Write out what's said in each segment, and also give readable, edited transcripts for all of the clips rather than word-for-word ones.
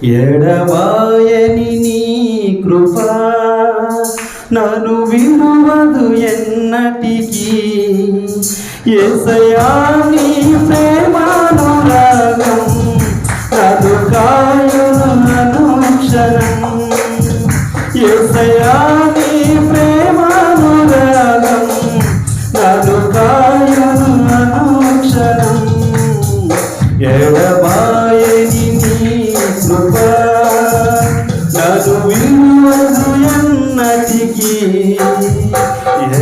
ఎడబాయని నీ కృప నన్ను విడువదు ఎన్నటికీ. యేసయ్యా నీ ప్రేమానురాగం నన్ను కాయును అనుక్షణం. యేసయ్యా నీ ప్రేమానురాగం నన్ను కాయును అనుక్షణం. ఎడబాయని నీ కృప నన్ను విడువదు ఎన్నటికీ.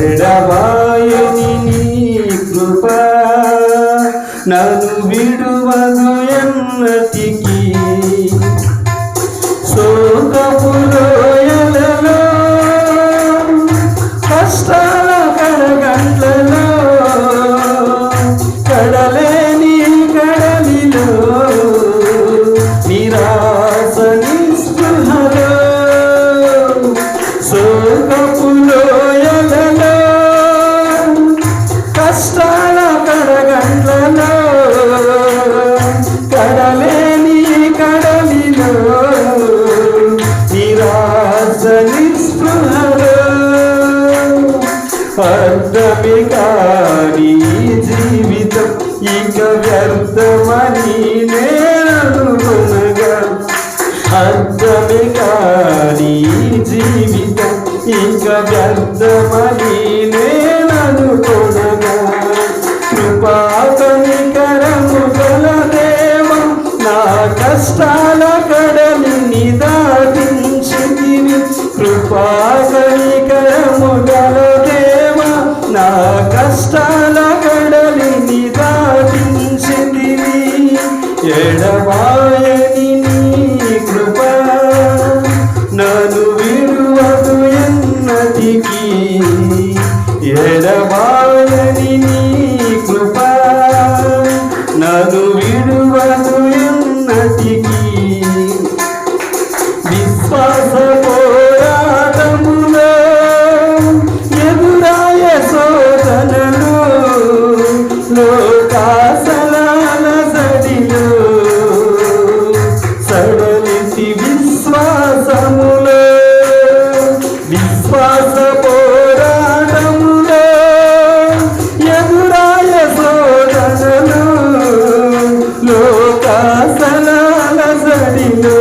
ఎడబాయని నీ కృప నన్ను విడువదు ఎన్నటికీ. శోకపు లోయలలో కష్టాల కడగండ్లలో కడలేని కడలిలో నిరాశ నిస్పృహలో శోకపు లోయలలో కష్టాల కడగండ్లలో కడలేని కడలిలో నిరాశ నిస్పృహలో అర్థమే కాని జీవితం ఇక వ్యర్థమని నేననుకొనగా. అర్థమే కాని జీవితం ఇక వ్యర్థమని నేననుకొనగా. కృపా కనికరము గల దేవా నా కష్టాల కడలిని దాటించితివి. కృపా కనికరము గల దేవా నా కష్టాల కడలిని దాటించితివి. ఎడబాయని నీ కృప నన్ను విడువదు ఎన్నటికీ. ఎడబాయని నీ కృప నన్ను విడువదు ఎన్నటికీ. విశ్వాస పోరాటములో ఎదురాయ శోధనలు లోకాసలాల సడిలో సడలిసి విశ్వాసములో. విశ్వాస పోరాటములో ఎదురాయ శోధనలు లోకాసలాల సడిలో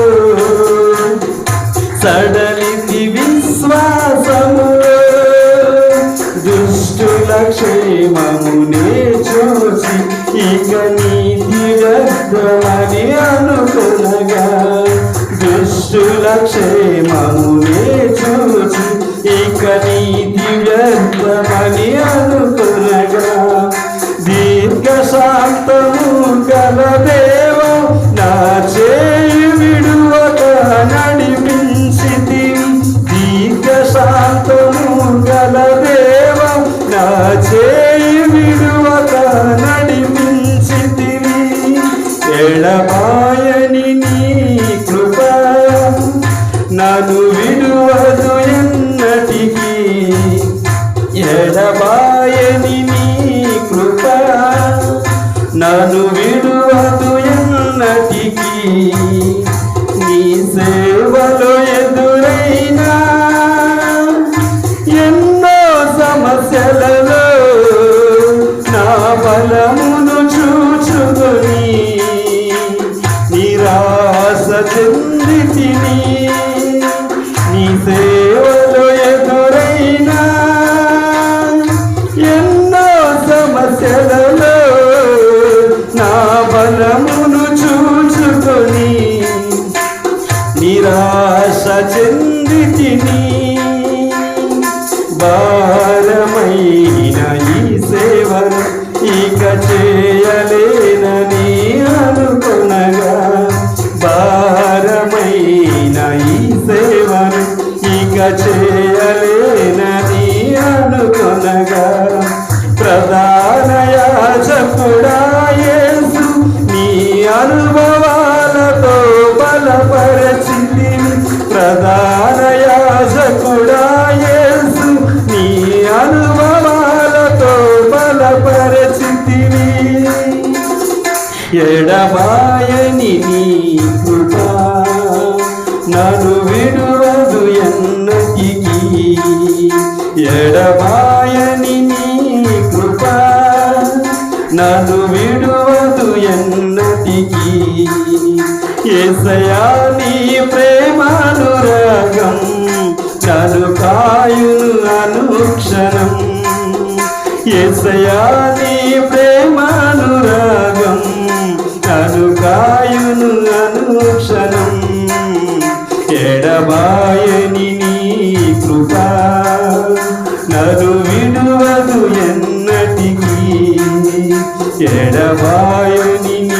సడలిసి విశ్వాసములో. దుష్టుల క్షేమమునే చూసి ఇక నీతి వ్యర్థమని అనుకొనగా. దుష్టుల క్షేమమునే చూసి ఇక నీతి వ్యర్థమని అనుకొనగా. దీర్ఘశాంతము గల దేవా నా చేయి విడువక నడిపించితివి. దీర్ఘశాంతము గల దేవా నా చేయి విడువక నడిపించితివి. ఎడబాయని నీ కృప నన్ను విడువదు ఎన్నటికీ. ఎడబాయని నీ కృప నన్ను విడువదు ఎన్నటికీ. నీ సేవలో ఎదురైనా ఎన్నో సమస్యలలో నా బలమును చూచుకొని నిరాశ చెందితిని. నీ సేవలో ఎదురైనా ఎన్నో సమస్యలలో నా బలమును చూచుకొని నిరాశ చెందితిని. భారమైన ఈ సేవను ఇక చేయలేనని అనుకొనగా. భారమైన ఈ సేవను ఇక చేయలేనని అనుకొనగా. ప్రధాన యాజకుడా యేసు నీ అనుభవాలతో బలపరచితివి. ప్రధాన యాజకుడా యేసు నీ అనుభవాలతో బలపరచితివి. ఎడబాయని నీ కృప నన్ను విడువదు ఎన్నటికీ ఎడబాయని నీ కృప నన్ను విడువదు ఎన్నటికీ యేసయ్యా నీ ప్రేమానురాగం నన్ను కాయును అనుక్షణం యేసయ్యా నీ ప్రేమానురాగం నన్ను కాయును అనుక్షణం ఎడబాయని నీ కృప నన్ను విడువదు ఎన్నటికీ ఎడబాయని నీ